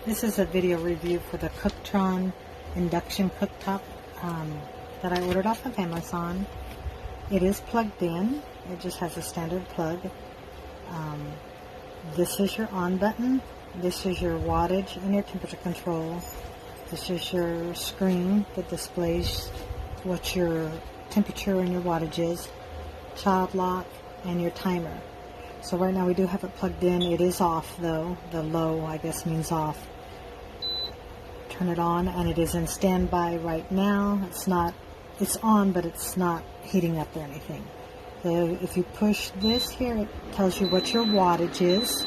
This is a video review for the COOKTRON Induction Cooktop that I ordered off of Amazon. It is plugged in. It just has a standard plug. This is your on button. This is your wattage and your temperature control. This is your screen that displays what your temperature and your wattage is, child lock, and your timer. So right now we do have it plugged in. It is off though. The low, I guess, means off. Turn it on, and it is in standby right now. It's on, but it's not heating up or anything. So if you push this here, it tells you what your wattage is,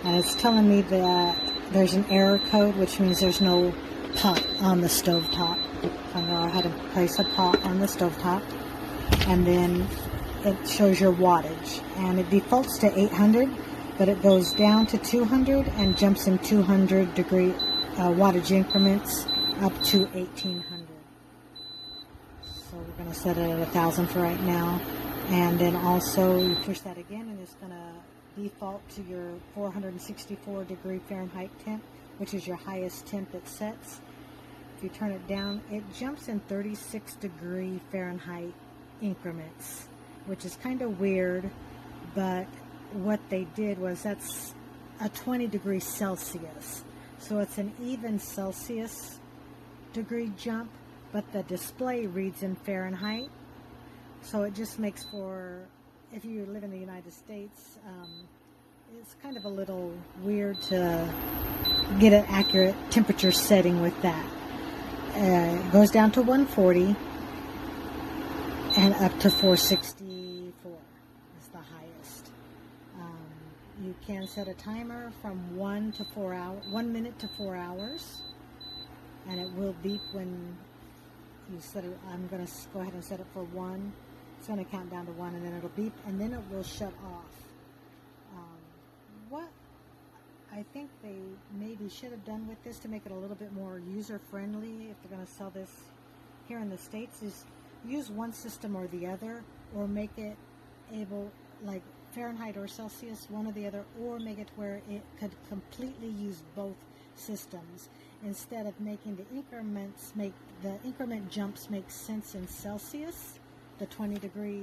and it's telling me that there's an error code, which means there's no pot on the stove top. So I'm going to go ahead and place a pot on the stove top, and then it shows your wattage, and it defaults to 800, but it goes down to 200 and jumps in 200 degree wattage increments up to 1800. So we're going to set it at 1000 for right now, and then also you push that again and it's going to default to your 464 degree Fahrenheit temp, which is your highest temp it sets. If you turn it down, it jumps in 36 degree Fahrenheit increments, which is kind of weird, but what they did was that's a 20 degrees Celsius. So it's an even Celsius degree jump, but the display reads in Fahrenheit. So it just makes for, if you live in the United States, it's kind of a little weird to get an accurate temperature setting with that. It goes down to 140 and up to 464 is the highest. You can set a timer from 1 minute to 4 hours, and it will beep when you set it. I'm going to go ahead and set it for 1. It's going to count down to 1, and then it'll beep, and then it will shut off. What I think they maybe should have done with this to make it a little bit more user-friendly, if they're going to sell this here in the States, is use one system or the other, or make it able, like Fahrenheit or Celsius, one or the other, or make it where it could completely use both systems. Instead of making the increments, make the increment jumps make sense in Celsius, the 20 degree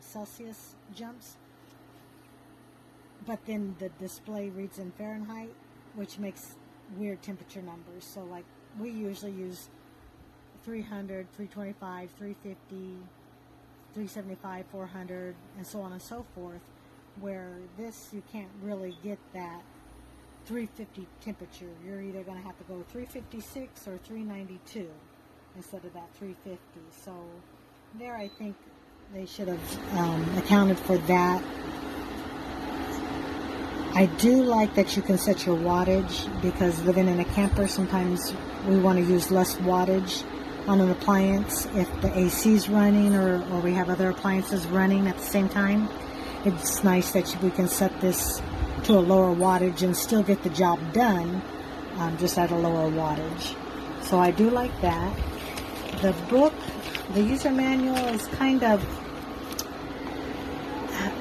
Celsius jumps, but then the display reads in Fahrenheit, which makes weird temperature numbers. So like we usually use 300, 325, 350, 375, 400, and so on and so forth, where this you can't really get that 350 temperature. You're either going to have to go 356 or 392 instead of that 350. So there I think they should have accounted for that. I do like that you can set your wattage, because living in a camper sometimes we want to use less wattage on an appliance if the AC is running or we have other appliances running at the same time. It's nice that we can set this to a lower wattage and still get the job done, just at a lower wattage. So I do like that. The book, the user manual, is kind of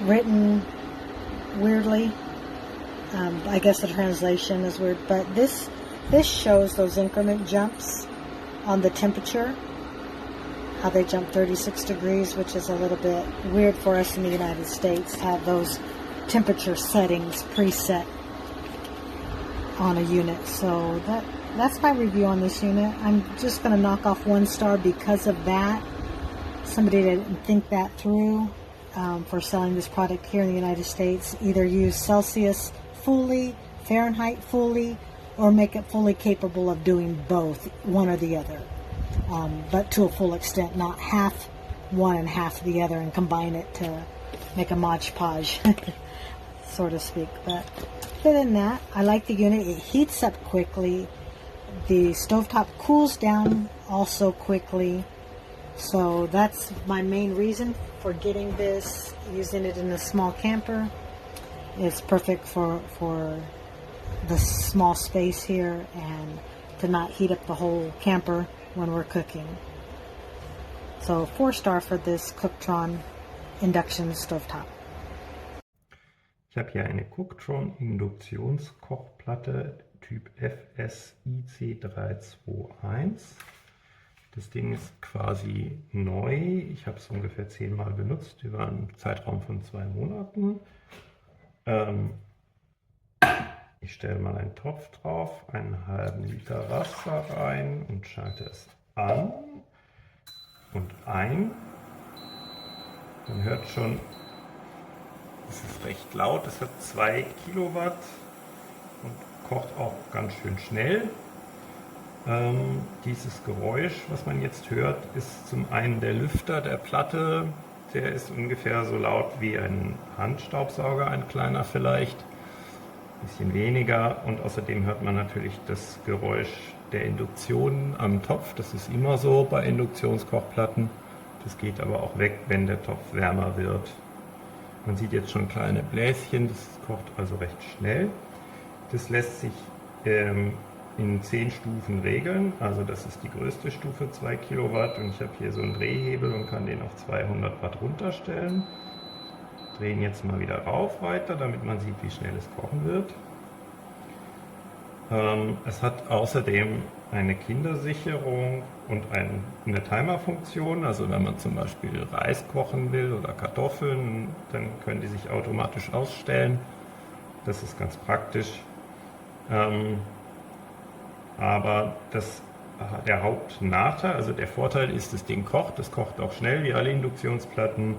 written weirdly. I guess the translation is weird, but this shows those increment jumps on the temperature, how they jump 36 degrees, which is a little bit weird for us in the United States to have those temperature settings preset on a unit. So that's my review on this unit. I'm just going to knock off 1 star because of that. Somebody didn't think that through for selling this product here in the United States. Either use Celsius fully, Fahrenheit fully, or make it fully capable of doing both, one or the other, but to a full extent, not half one and half the other and combine it to make a Mod Podge, so to speak. But other than that, I like the unit. It heats up quickly. The stovetop cools down also quickly. So that's my main reason for getting this, using it in a small camper. It's perfect for the small space here and to not heat up the whole camper when we're cooking. So 4 star for this COOKTRON Induction Stovetop. Ich habe hier eine COOKTRON Induktionskochplatte Typ FSIC321. Das Ding ist quasi neu. Ich habe es ungefähr 10 Mal benutzt über einen Zeitraum von 2 Monaten. Ich stelle mal einen Topf drauf, einen halben Liter Wasser rein und schalte es an und ein. Man hört schon, es ist recht laut, es hat 2 Kilowatt und kocht auch ganz schön schnell. Dieses Geräusch, was man jetzt hört, ist zum einen der Lüfter der Platte. Der ist ungefähr so laut wie ein Handstaubsauger, ein kleiner vielleicht, ein bisschen weniger. Und außerdem hört man natürlich das Geräusch der Induktion am Topf. Das ist immer so bei Induktionskochplatten. Das geht aber auch weg, wenn der Topf wärmer wird. Man sieht jetzt schon kleine Bläschen, das kocht also recht schnell. Das lässt sich in 10 Stufen regeln, also das ist die größte Stufe, 2 Kilowatt, und ich habe hier so einen Drehhebel und kann den auf 200 Watt runterstellen. Drehen jetzt mal wieder rauf weiter, damit man sieht, wie schnell es kochen wird. Es hat außerdem eine Kindersicherung und eine Timerfunktion, also wenn man zum Beispiel Reis kochen will oder Kartoffeln, dann können die sich automatisch ausstellen. Das ist ganz praktisch. Aber der Hauptnachteil, also der Vorteil ist, das Ding kocht, es kocht auch schnell wie alle Induktionsplatten,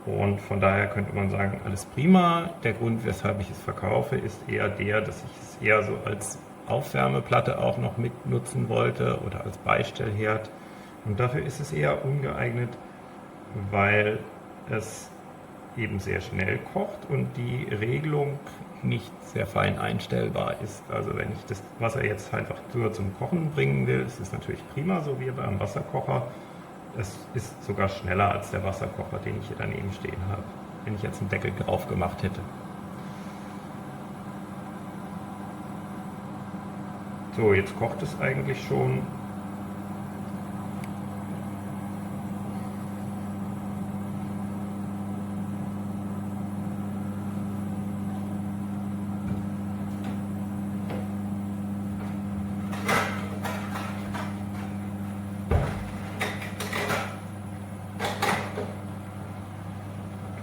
und von daher könnte man sagen, alles prima. Der Grund, weshalb ich es verkaufe, ist eher der, dass ich es eher so als Aufwärmeplatte auch noch mit nutzen wollte oder als Beistellherd, und dafür ist es eher ungeeignet, weil es eben sehr schnell kocht und die Regelung nicht sehr fein einstellbar ist. Also wenn ich das Wasser jetzt einfach nur zum Kochen bringen will, ist es natürlich prima, so wie beim Wasserkocher. Es ist sogar schneller als der Wasserkocher, den ich hier daneben stehen habe, wenn ich jetzt einen Deckel drauf gemacht hätte. So, jetzt kocht es eigentlich schon.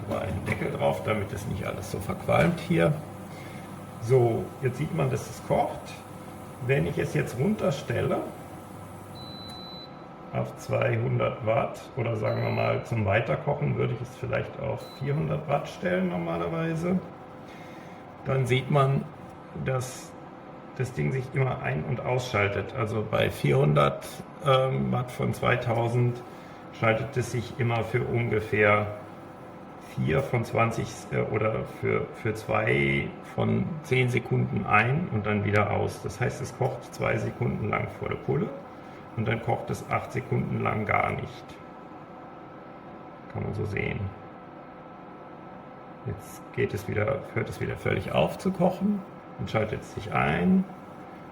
Einen Deckel drauf, damit es nicht alles so verqualmt hier. So, jetzt sieht man, dass es kocht. Wenn ich es jetzt runterstelle auf 200 Watt oder sagen wir mal zum Weiterkochen würde ich es vielleicht auf 400 Watt stellen normalerweise, dann sieht man, dass das Ding sich immer ein- und ausschaltet. Also bei 400 Watt von 2000 schaltet es sich immer für ungefähr 4 von 20 oder für 2 von 10 Sekunden ein und dann wieder aus. Das heißt, es kocht 2 Sekunden lang volle Pulle und dann kocht es 8 Sekunden lang gar nicht. Kann man so sehen. Jetzt hört es wieder völlig auf zu kochen und schaltet es sich ein,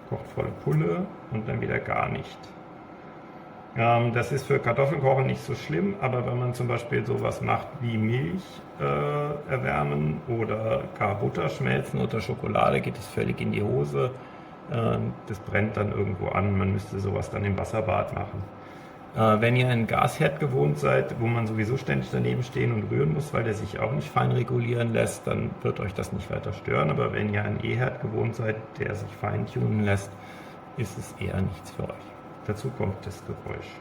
kocht volle Pulle und dann wieder gar nicht. Das ist für Kartoffelkochen nicht so schlimm, aber wenn man zum Beispiel sowas macht wie Milch erwärmen oder gar Butter schmelzen oder Schokolade, geht es völlig in die Hose. Das brennt dann irgendwo an, man müsste sowas dann im Wasserbad machen. Wenn ihr einen Gasherd gewohnt seid, wo man sowieso ständig daneben stehen und rühren muss, weil der sich auch nicht fein regulieren lässt, dann wird euch das nicht weiter stören. Aber wenn ihr einen E-Herd gewohnt seid, der sich fein tunen lässt, ist es eher nichts für euch. Dazu kommt das Geräusch.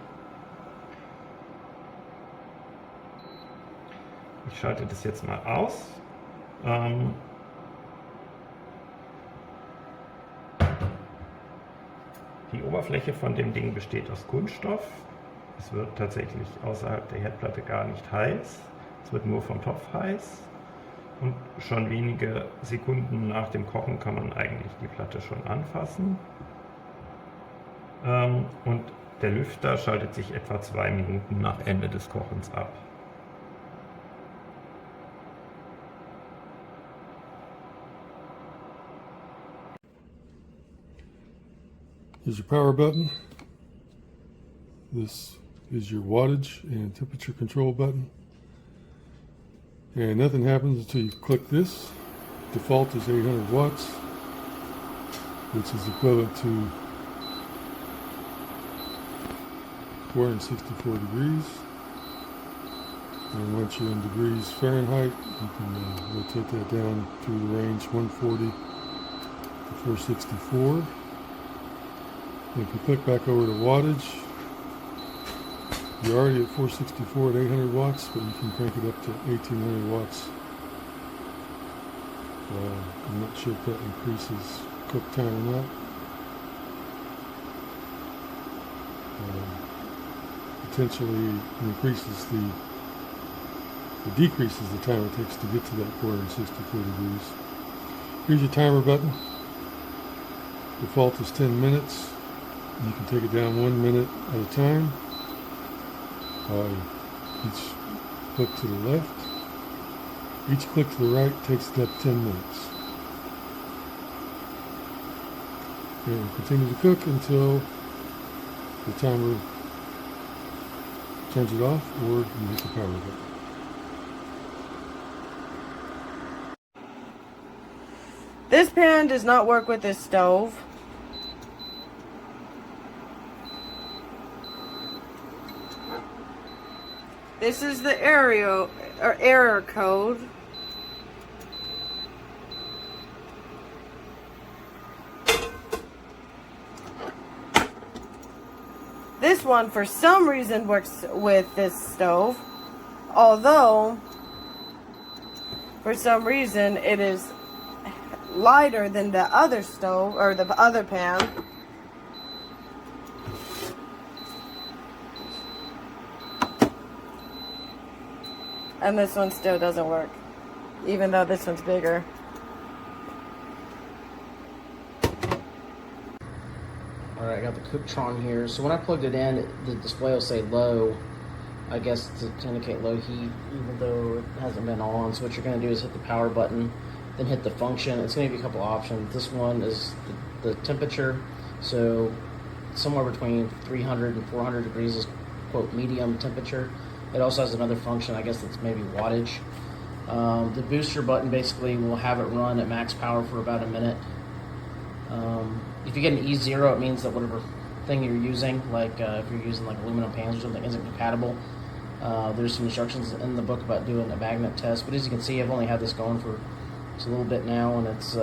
Ich schalte das jetzt mal aus. Die Oberfläche von dem Ding besteht aus Kunststoff. Es wird tatsächlich außerhalb der Herdplatte gar nicht heiß. Es wird nur vom Topf heiß. Und schon wenige Sekunden nach dem Kochen kann man eigentlich die Platte schon anfassen. Und der Lüfter schaltet sich etwa 2 Minuten nach Ende des Kochens ab. Here's your power button. This is your wattage and temperature control button. And nothing happens until you click this. Default is 800 watts. which is equivalent to 464 degrees. And once you're in degrees Fahrenheit, you can rotate that down through the range 140 to 464. And if you click back over to wattage, you're already at 464 at 800 watts, but you can crank it up to 1800 watts. I'm not sure if that increases cook time or not. Potentially increases it decreases the time it takes to get to that 464 degrees. Here's your timer button. Default is 10 minutes. You can take it down 1 minute at a time. Each click to the left. Each click to the right takes it up 10 minutes. And continue to cook until the timer turns it off or you hit the power button. This pan does not work with this stove. This is the error code. This one, for some reason, works with this stove, although, for some reason, it is lighter than the other stove, or the other pan. And this one still doesn't work, even though this one's bigger. Alright, I got the COOKTRON here. So when I plugged it in, the display will say low, I guess to indicate low heat, even though it hasn't been on. So what you're going to do is hit the power button, then hit the function. It's going to give you a couple options. This one is the temperature. So somewhere between 300 and 400 degrees is, quote, medium temperature. It also has another function, I guess it's maybe wattage. The booster button basically will have it run at max power for about a minute. If you get an E0, it means that whatever thing you're using, like if you're using like aluminum pans or something, isn't compatible. There's some instructions in the book about doing a magnet test, but as you can see, I've only had this going for just a little bit now, and it's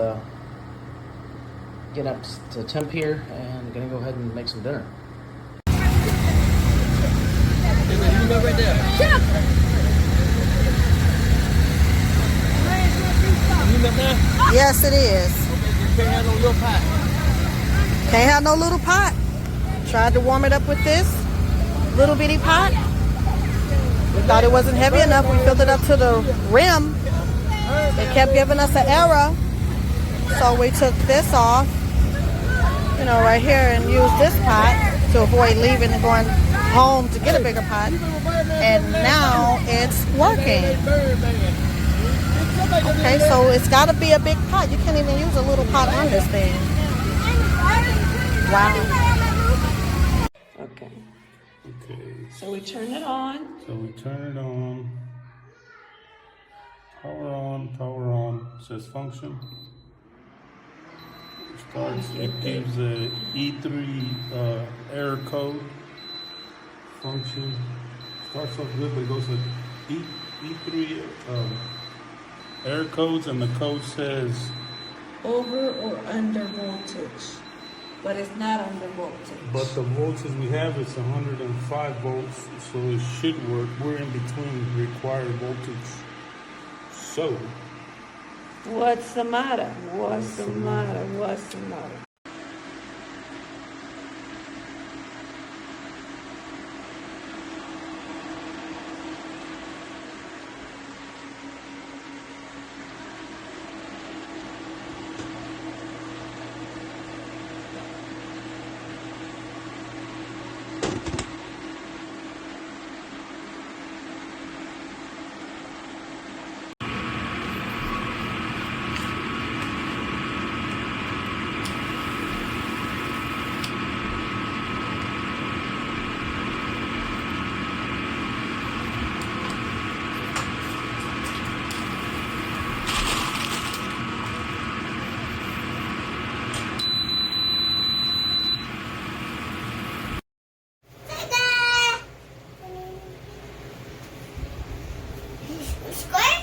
getting up to temp here, and I'm gonna go ahead and make some dinner. Right there. Yes, it is. Can't have no little pot. Can't have no little pot. Tried to warm it up with this little bitty pot. We thought it wasn't heavy enough. We filled it up to the rim. It kept giving us an error. So we took this off, you know, right here, and used this pot to avoid leaving and going home to get a bigger pot. And now it's working. Okay, so it's got to be a big pot. You can't even use a little pot on this thing. Wow. Okay, Okay, so we turn it on. so we turn it on. Power on, says function. It gives a E3 error code. Function starts off good, but it goes to E3 error codes, and the code says Over or under voltage, but it's not under voltage. but the voltage we have is 105 volts, so it should work. We're in between required voltage. So What's the matter? What's the matter? What's the matter? Square?